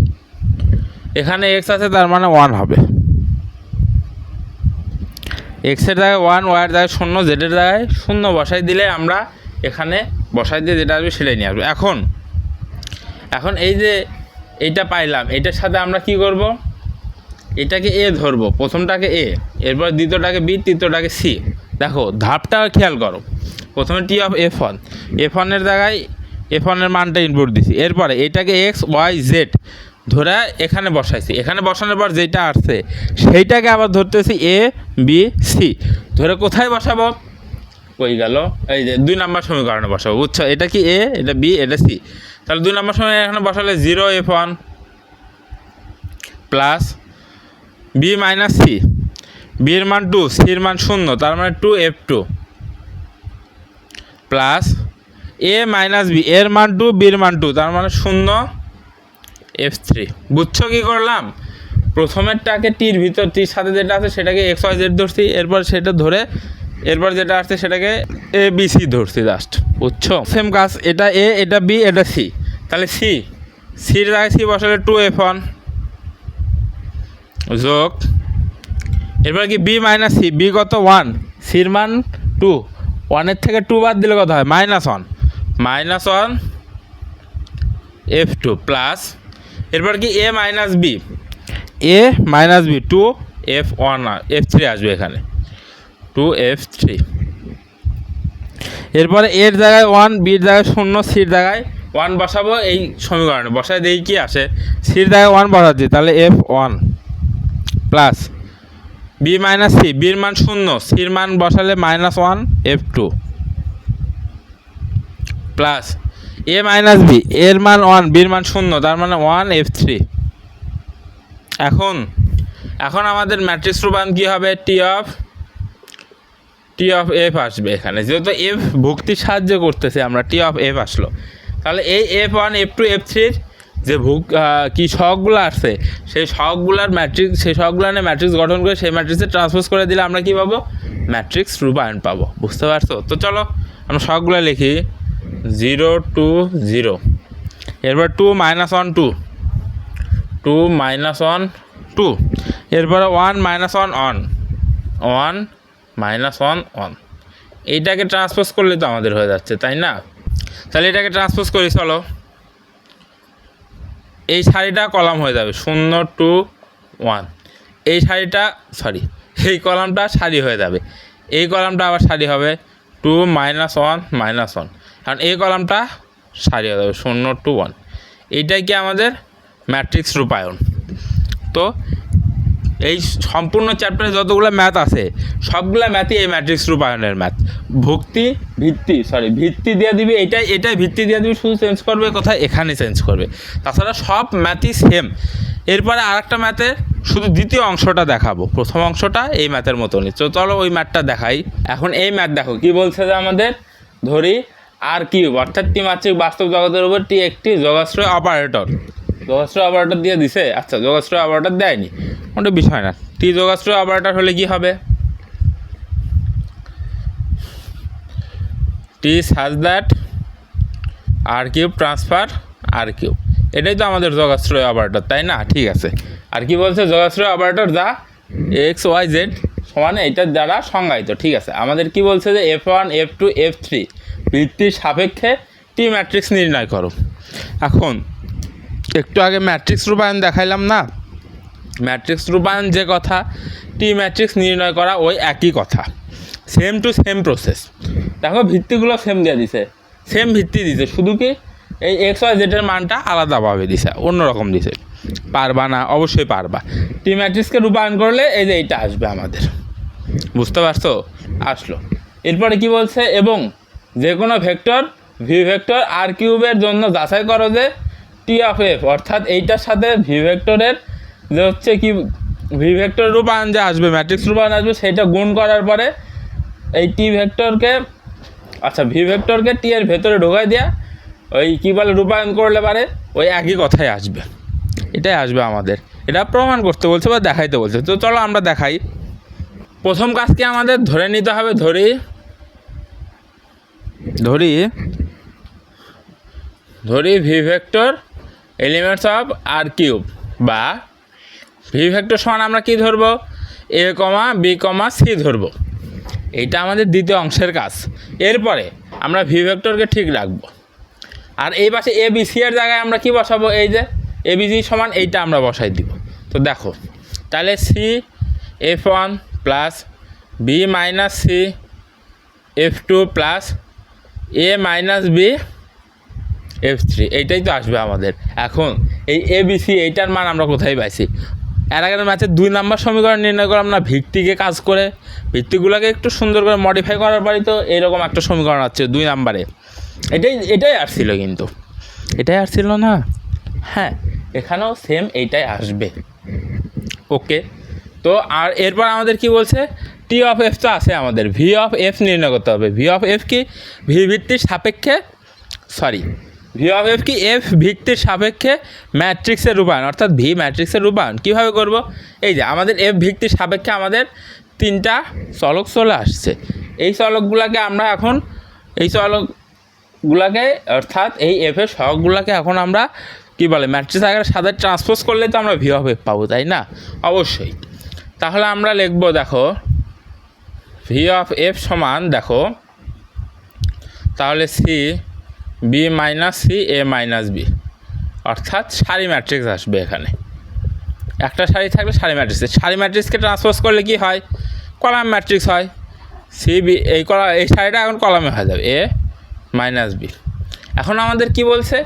এখানে এক্স আছে তার মানে 1 হবে। এক্সের জায়গায় 1, ওয়াইয়ের জায়গায় 0, জেডের জায়গায় 0 বসাই দিলে আমরা এখানে বসাই দিয়ে যেটা আসবে সেটাই নিয়ে আসবো। এখন এই যে এইটা পাইলাম, এটার সাথে আমরা কি করব, এটাকে এ ধরবো, প্রথমটাকে এ, এরপর দ্বিতীয়টাকে বি, তৃতীয়টাকে সি। দেখো ধাপটা খেয়াল করো, প্রথমে টি অফ F1 জায়গায় F1 মানটা ইনপুট দিছি, এরপরে এটাকে এক্স ওয়াই জেড ধরে এখানে বসাইছি, এখানে বসানোর পর যেটা আসছে সেইটাকে আবার ধরতেছি এ বি সি ধরে কোথায় বসাবো, কই গেল, এই যে 2 নম্বর সমীকরণে বসাবো, বুঝছো? এটা কি এ, এটা বি, এটা সি। তাহলে 2 নম্বর সমীকরণে এখানে বসালে 0 F1 plus B minus C, বির মান 2, সির মান 0, তার মানে 2 F2 plus A minus B, এর মান 2, বির মান 2, তার মানে 0 F3। বুঝছো কী করলাম? প্রথমেরটাকে টির সাথে যেটা আছে সেটাকে এক্স ওয়াই জেড ধরছি, এরপর সেটা ধরে এরপর যেটা আসছে সেটাকে এ বি সি ধরছি জাস্ট, বুঝছো? সেম কাজ, এটা এ, এটা বি, এটা সি। তাহলে সির জায়গায় সি বসালে 2 F1 যোগ, এরপর কি বি মাইনাস সি, বি কত 1, সির মান 2, 1-এর থেকে 2 বাদ দিলে কত হয়, -1 F2 প্লাস, এরপর কি এ মাইনাস বি 2 F1 F3 আসবে এখানে 2 F3। এরপরে এর জায়গায় 1, বির জায়গায় 0, সির জায়গায় 1 বসাবো, এই সমীকরণে বসায় দেখি কি আসে, সির জায়গায় 1 বসাচ্ছি, তাহলে F1 plus B minus C, বির মান 0, সির মান বসালে -1 F2 plus A minus B, এর মান 1, বির মান 0, তার মানে 1 F3। এখন আমাদের ম্যাট্রিক্স রূপান্তর কী হবে, টি অফ এফ আসবে এখানে, যেহেতু এফ ভুক্তির সাহায্য করতেছে আমরা, টি অফ এফ আসলো। তাহলে এই F1 F2 F3-র যে কি সহগগুলো আসছে সেই সহগগুলার ম্যাট্রিক্স, সেই সহগগুলো নিয়ে ম্যাট্রিক্স গঠন করে সেই ম্যাট্রিক্সে ট্রান্সপোজ করে দিলে আমরা কী পাবো, ম্যাট্রিক্স রূপায়ণ পাবো। বুঝতে পারছো? তো চলো আমরা সহগগুলো লিখি, 0 2 0, এরপর 2 -1 2, 2 -1 2, এরপরে 1 -1 1 -1 1। এইটাকে ট্রান্সপোজ করলে তো আমাদের হয়ে যাচ্ছে, তাই না? তাহলে এটাকে ট্রান্সপোজ করি, চলো। এই সারিটা কলাম হয়ে যাবে 0 2 1, এই কলামটা সারি হয়ে যাবে, এই কলামটা আবার সারি হবে 2 -1 -1, কারণ এই কলামটা সারি হয়ে যাবে 0 2 1। এইটাই কি আমাদের ম্যাট্রিক্স রূপায়ণ। তো এই সম্পূর্ণ চ্যাপ্টারে যতগুলো ম্যাথ আছে সবগুলো ম্যাথই এই ম্যাট্রিক্স রূপায়ণের ম্যাথ। ভিত্তি দিয়ে দিবি, এটাই ভিত্তি দিয়ে দিবি, শুধু চেঞ্জ করবে কোথায়, এখানে চেঞ্জ করবে, তাছাড়া সব ম্যাথই সেম। এরপরে আরেকটা ম্যাথের শুধু দ্বিতীয় অংশটা দেখাবো, প্রথম অংশটা এই ম্যাথের মতনই। তো চলো ওই ম্যাথটা দেখাই। এখন এই ম্যাথ দেখো কি বলছে, যে আমাদের ধরি আর কিউব অর্থাৎ ত্রিমাত্রিক বাস্তব জগতের উপর টি একটি যোগাশ্রয় অপারেটর দিয়ে দিছে। আচ্ছা, যোগাশ্রয় অপারেটর দেয়নি, ওটা বিষয় না। টি যোগাশ্রয় অপারেটর হলে কি হবে, T such that R cube transfer R cube, এটাই তো আমাদের যোগাশ্রয় অপারেটর, তাই না? ঠিক আছে। আর কি বলছে, যোগাশ্রয় অপারেটর যা এক্স ওয়াই জেড সমানে এইটার দ্বারা সংজ্ঞায়িত। ঠিক আছে, আমাদের কি বলছে যে F1 F2 F3 ভিত্তির সাপেক্ষে টি ম্যাট্রিক্স নির্ণয় করো। এখন একটু আগে ম্যাট্রিক্স রূপায়ণ দেখাইলাম না, ম্যাট্রিক্স রূপায়ণ যে কথা, টি ম্যাট্রিক্স নির্ণয় করা ওই একই কথা, সেম টু সেম প্রসেস। দেখো ভিত্তিগুলো সেম দিয়ে দিছে, সেম ভিত্তি দিছে, শুধু কি এই এক্স ওয়াই জেডের মানটা আলাদাভাবে দিছে, অন্যরকম দিছে। পারবা না? অবশ্যই পারবা। টি ম্যাট্রিক্সকে রূপায়ণ করলে এই যে এইটা আসবে আমাদের, বুঝতে পারছো? আসলো। এরপরে কি বলছে, এবং যে কোনো ভেক্টর ভি ভেক্টর আর কিউবের জন্য যাচাই করো যে টি অফ এফ, অর্থাৎ এইটার সাথে ভি ভেক্টরের যে হচ্ছে কি ভি ভেক্টর রূপায়ণ যে আসবে, ম্যাট্রিক্স রূপায়ণ আসবে, সেইটা গুণ করার পরে এই টি ভেক্টরকে, আচ্ছা ভি ভেক্টরকে টি এর ভেতরে ঢোকাই দেওয়া, ওই কী বলে রূপায়ণ করলে পারে ওই একই কথাই আসবে। এটাই আসবে আমাদের, এটা প্রমাণ করতে বলছে বা দেখাইতে বলছে। তো চলো আমরা দেখাই। প্রথম কাজকে আমাদের ধরে নিতে হবে, ধরি V vector elements of R cube, বা ভি ভেক্টর সমান আমরা কি ধরবো, এ কমা বি কমা সি ধরবো। এইটা আমাদের দ্বিতীয় অংশের কাজ। এরপরে আমরা ভি ভেক্টরকে ঠিক রাখবো, আর এই পাশে এ বি সি এর জায়গায় আমরা কি বসাবো, এই যে এ বি সি সমান এইটা আমরা বসাই দিব। তো দেখো তাহলে C F one plus B minus C F two plus A minus B F three, এইটাই তো আসবে আমাদের। এখন এই এ বি সি এইটার মান আমরা কোথায় পাইছি? এর আগের ম্যাচে 2 নম্বর সমীকরণ নির্ণয় করলাম না, ভিত্তিকে কাজ করে, ভিত্তিগুলোকে একটু সুন্দর করে মডিফাই করার পরই তো এইরকম একটা সমীকরণ আসছে 2 নম্বরে। এটাই আসছিল, কিন্তু এটাই আসছিল না, হ্যাঁ এখানেও সেম এইটাই আসবে। ওকে, তো আর এরপর আমাদের কি বলছে, টি অফ এফ তো আছে আমাদের, ভি অফ এফ নির্ণয় করতে হবে। ভি অফ এফ কি ভি ভিত্তির সাপেক্ষে, ভি অফ এফ কি এফ ভিত্তির সাপেক্ষে ম্যাট্রিক্সের রূপায়ণ, অর্থাৎ ভি ম্যাট্রিক্সের রূপায়ণ কীভাবে করব? এই যে আমাদের এফ ভিত্তির সাপেক্ষে আমাদের 3টা চলক চলে আসছে। এই চলকগুলোকে আমরা এখন অর্থাৎ এই এফের সহগগুলোকে এখন আমরা কী বলে ম্যাট্রিক্স আকারে সাথে ট্রান্সপোজ করলে তো আমরা ভি অফ এফ পাবো, তাই না? অবশ্যই। তাহলে আমরা লিখব, দেখো ভি অফ এফ সমান, দেখো তাহলে C B minus C A minus B, অর্থাৎ সারি ম্যাট্রিক্স আসবে। এখানে একটা সারি থাকলে সারি ম্যাট্রিক্স, সারি ম্যাট্রিক্সকে ট্রান্সপোজ করলে কি হয়? কলাম ম্যাট্রিক্স হয়। সি বি এই সারিটা এখন কলামে হয়ে যাবে, এ মাইনাস বি। এখন আমাদের কি বলছে,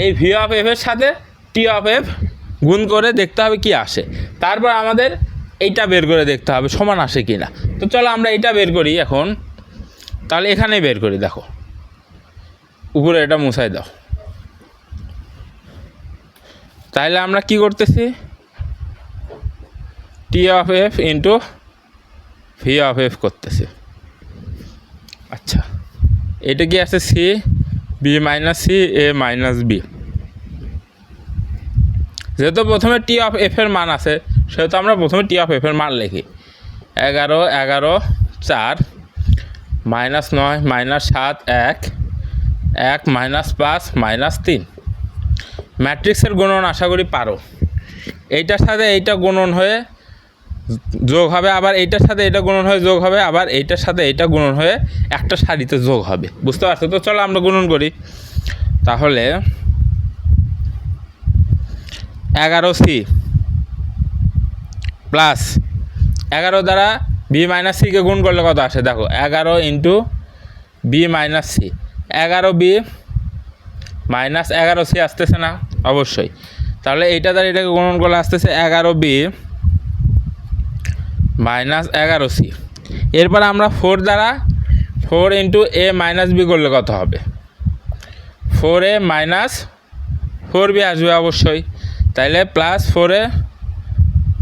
এই ভি অফ এফের সাথে টি অফ এফ গুণ করে দেখতে হবে কি আসে, তারপর আমাদের এইটা বের করে দেখতে হবে সমান আসে কি না। তো চলো আমরা এইটা বের করি এখন। তাহলে এখানে বের করি, দেখো উপরে এটা মুছাই দাও। তাহলে আমরা কি করতেছি, T of F into V of F করতেছি। আচ্ছা, এটা কি আছে, C B minus C A minus B. যেহেতু প্রথমে টি অফ এফের মান আছে, সেহেতু আমরা প্রথমে টি অফ এফের মান লিখি। 11 11 4 -9 -7 1 1 -5 -3। ম্যাট্রিক্সের গুণন আশা করি পারো। এইটার সাথে এইটা গুণন হয়ে যোগ হবে, আবার এইটার সাথে এটা গুণন হয়ে যোগ হবে, আবার এইটার সাথে এইটা গুণন হয়ে একটা সারিতে যোগ হবে। বুঝতে পারছো? তো চলো আমরা গুণন করি। তাহলে 11c প্লাস 11 দ্বারা বি মাইনাস সিকে গুণ করলে কত আসে, দেখো 11 into B minus C, 11b minus 11c আসতেছে না? অবশ্যই। তাহলে এইটা দ্বারা এটাকে গুণন করলে আসতেছে 11b মাইনাস 11c। এরপর আমরা 4 দ্বারা 4 ইন্টু এ মাইনাস বি করলে কত হবে, 4a মাইনাস 4b আসবে অবশ্যই। তাইলে প্লাস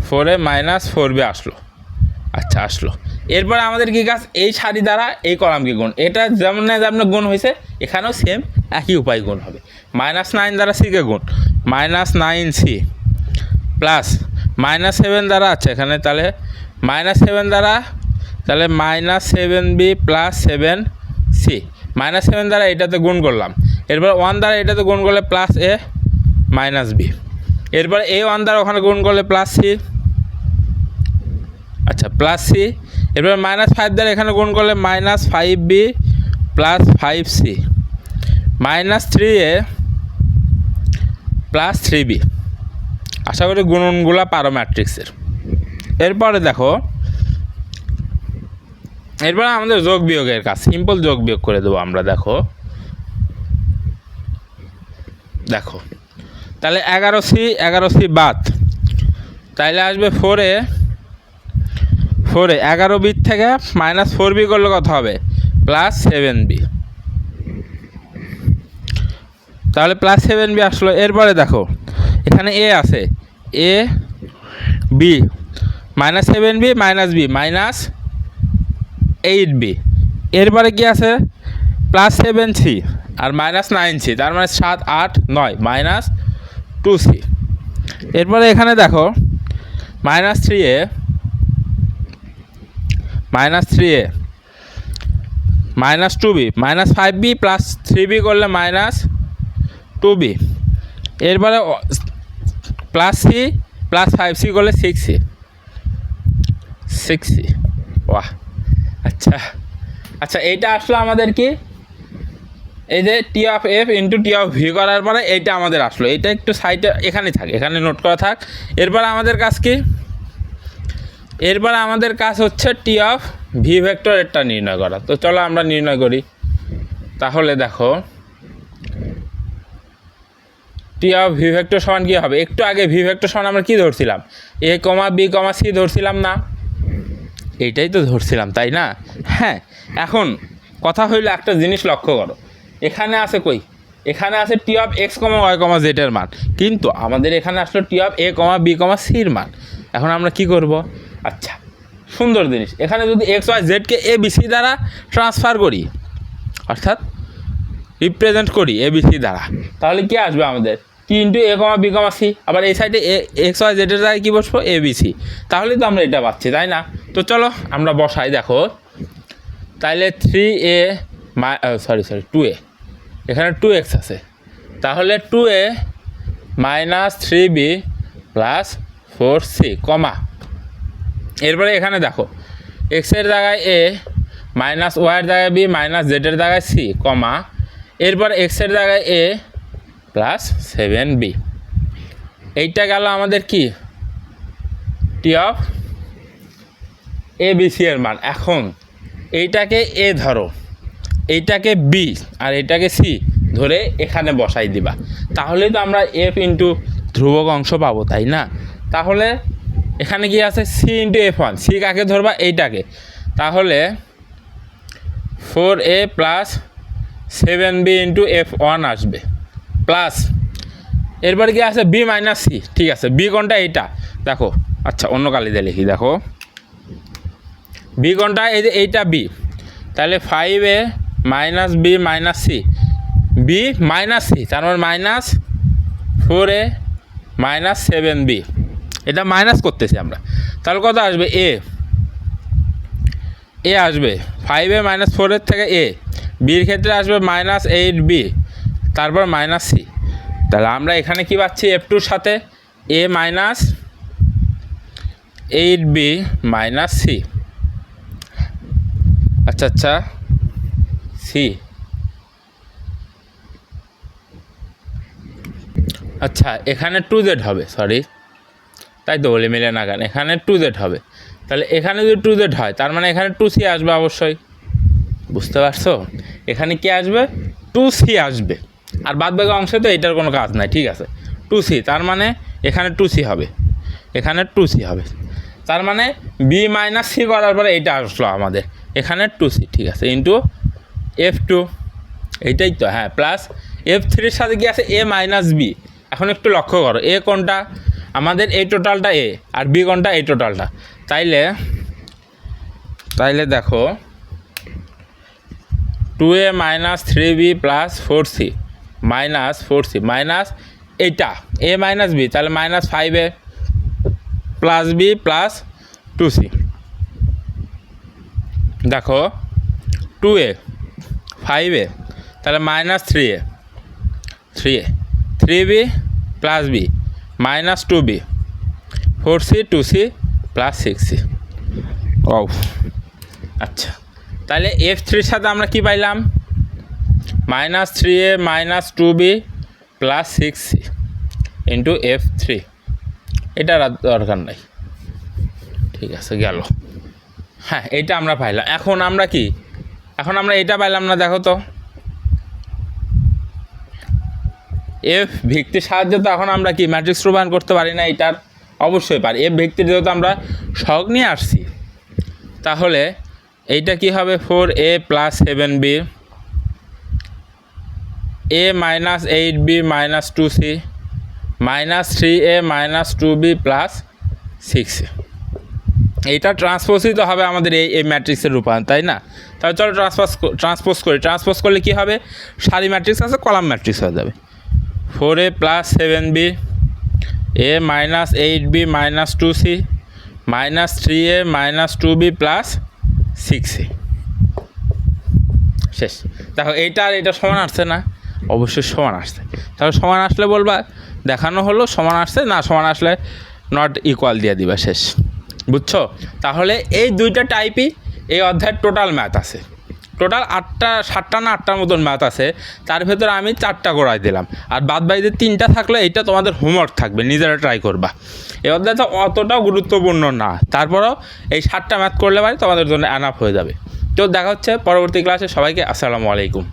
4a মাইনাস 4b আসলো। আচ্ছা, আসলো। এরপর আমাদের কী কাজ, এই সারি দ্বারা এই কলামকে গুণ। এটা যেমন গুণ হয়েছে, এখানেও সেম একই উপায় গুণ হবে। -9 দ্বারা সিকে গুণ, -9c প্লাস -7 দ্বারা, আচ্ছা এখানে তাহলে -7 দ্বারা, তাহলে -7b প্লাস 7c, -7 দ্বারা এটাতে গুণ করলাম। এরপর 1 দ্বারা এটাতে গুণ করলে প্লাস এ মাইনাস বি। এরপর এই 1 দ্বারা ওখানে গুণ করলে প্লাস সি, আচ্ছা প্লাস সি। এরপর -5 দ্বারা এখানে গুণ করলে -5b plus 5c, -3a plus 3b। আশা করি গুণনগুলো পারো ম্যাট্রিক্সের। এরপরে দেখো, এরপরে আমাদের যোগ বিয়োগের কাজ, সিম্পল যোগ বিয়োগ করে দেবো আমরা। দেখো তাহলে 11c বাদ, তাইলে আসবে 4a 11b থেকে -4b করলে কত হবে, প্লাস 7b। তাহলে প্লাস 7b আসলো। এরপরে দেখো এখানে এ আছে, A B -7b minus B -8b। এরপরে কি আছে, প্লাস 7c আর -9c, তার মানে 7 8 9 -2c। এরপরে এখানে দেখো -3a -2b -5b plus 3b করলে -2b। এরপরে প্লাস c প্লাস 5c করলে 6c, 6c। বাহ, আচ্ছা আচ্ছা, এইটা আসলো আমাদের কি, এই যে T of F into T of V করার পরে এইটা আমাদের আসলো, এইটা একটু সাইডে এখানে থাক, এখানে নোট করা থাক। এরপর আমাদের কাজ কি, এরপর আমাদের কাজ হচ্ছে টি অফ ভি ভেক্টর এটা নির্ণয় করা। তো চলো আমরা নির্ণয় করি। তাহলে দেখো টি অফ ভি ভেক্টর সমান কী হবে, একটু আগে ভি ভেক্টর সমান আমরা কী ধরছিলাম, এ কমা বি কমা সি ধরছিলাম না, এইটাই তো ধরছিলাম তাই না? হ্যাঁ, এখন কথা হইলো একটা জিনিস লক্ষ্য করো, এখানে আছে কই, এখানে আছে T of X comma Y কমা জেডের মান, কিন্তু আমাদের এখানে আসলো T of A comma B comma সির মান। এখন আমরা কি করব, আচ্ছা সুন্দর জিনিস, এখানে যদি x Y জেডকে A B C দ্বারা ট্রান্সফার করি, অর্থাৎ রিপ্রেজেন্ট করি এ বি সি দ্বারা, তাহলে কি আসবে আমাদের টি ইন্টু এ কমা বি কমা সি, আবার এই সাইডে এক্স ওয়াই জেডের দ্বারা কী বসবো, এ বি সি, তাহলেই তো আমরা এটা পাচ্ছি তাই না? তো চলো আমরা বসাই, দেখো তাইলে 3a সরি 2a, এখানে 2x আছে, তাহলে 2a minus 3b plus 4c কমা, এরপরে এখানে দেখো এক্সের জায়গায় এ মাইনাস ওয়াইয়ের জায়গায় বি মাইনাস জেডের জায়গায় সি কমা, এরপর এক্সের জায়গায় এ প্লাস 7b, এইটা গেল আমাদের কি T of A B C এর মান। এখন এইটাকে এ ধরো, এইটাকে বি আর এইটাকে সি ধরে এখানে বসাই দিবা, তাহলেই তো আমরা এফ ইন্টু ধ্রুবক অংশ পাবো তাই না? তাহলে এখানে কি আছে, C into F one, C কাকে ধরবা, এইটাকে, তাহলে 4a plus 7b into F one আসবে, প্লাস এরপরে কি আছে বি মাইনাস সি, ঠিক আছে, বি কোনটা, এইটা দেখো, আচ্ছা অন্য কালিতে লিখি, দেখো বি কোনটা, এই যে এইটা বি, তাহলে 5a minus B minus C, B minus C তার মানে মাইনাস 4a মাইনাস 7b, এটা মাইনাস করতেছি আমরা, তাহলে কত আসবে, এ আসবে 5a মাইনাস 4 থেকে এ, বির ক্ষেত্রে আসবে মাইনাস 8b তারপর মাইনাস সি, তাহলে আমরা এখানে কি পাচ্ছি, এফ টুর সাথে এ মাইনাস 8b মাইনাস সি, আচ্ছা আচ্ছা সি, আচ্ছা এখানে 2z হবে, সরি তাই তো বলি মিলে না কেন, এখানে 2z হবে, তাহলে এখানে যদি 2z হয় তার মানে এখানে 2c আসবে অবশ্যই, বুঝতে পারছো? এখানে কি আসবে, 2c আসবে, আর বাদ বাকি অংশে তো এটার কোনো কাজ নাই, ঠিক আছে 2c, তার মানে এখানে 2c হবে, এখানে 2c হবে, তার মানে বি মাইনাস সি করার পরে এইটা আসলো আমাদের, এখানে 2c, ঠিক আছে, ইন্টু এফ টু, এইটাই তো, হ্যাঁ, প্লাস এফ থ্রির সাথে কি আছে, এ মাইনাস বি। এখন একটু লক্ষ্য করো, এ কোনটা আমাদের, এই টোটালটা এ, আর বি কোনটা, এই টোটালটা, তাইলে দেখো 2a minus 3b plus 4c minus 4c minus এইটা এ মাইনাস বি, তাহলে minus 5a plus B plus 2c, দেখো 2a 5a তাহলে minus 3a 3b plus B minus 2b 4c 2c plus 6c। ও আচ্ছা, তাহলে এফ থ্রির সাথে আমরা কি পাইলাম, minus 3a minus 2b plus 6c into F three, এটা দরকার নাই, ঠিক আছে গেল, হ্যাঁ এইটা আমরা পাইলাম। এখন আমরা কি, এখন আমরা এটা পাইলাম না, দেখো তো এফ ভিত্তির সাহায্যে তো এখন আমরা কি ম্যাট্রিক্স রূপায়ণ করতে পারি না, এটার অবশ্যই পারি, এফ ভিত্তির যেহেতু আমরা সহগ নিয়ে আসছি, তাহলে এইটা কি হবে 4a plus 7b, a minus 8b minus 2c minus 3a minus 2b plus 6c, এইটা ট্রান্সপোজই তো হবে আমাদের এই ম্যাট্রিক্সের রূপায়ণ তাই না? তাহলে চলো ট্রান্সপোজ করি, ট্রান্সপোজ করলে কি হবে, সারি ম্যাট্রিক্স আছে কলাম ম্যাট্রিক্স হয়ে যাবে, 4a plus 7b a minus 8b minus 2c minus 3a minus 2b plus 6c, শেষ। দেখো এইটা আর এটা সমান আসছে না, অবশ্যই সমান আসছে, তাহলে সমান আসলে বলবা দেখানো হলো সমান আসছে, না সমান আসলে নট ইকুয়াল দিয়ে দিবা, শেষ। বুঝছো? তাহলে এই দুইটা টাইপই এই অধ্যায়ের টোটাল ম্যাথ আছে। টোটাল 7টা না 8টার মতন ম্যাথ আছে, তার ভেতরে আমি 4টা করাই দিলাম, আর বাদ বাকিতে 3টা থাকলে এইটা তোমাদের হোমওয়ার্ক থাকবে, নিজেরা ট্রাই করবা। এই অধ্যায়টা অতটাও গুরুত্বপূর্ণ না, তারপরেও এই 7টা ম্যাথ করলে পারে তোমাদের জন্য অ্যানাফ হয়ে যাবে। তো দেখা হচ্ছে পরবর্তী ক্লাসে। সবাইকে আসসালামু আলাইকুম।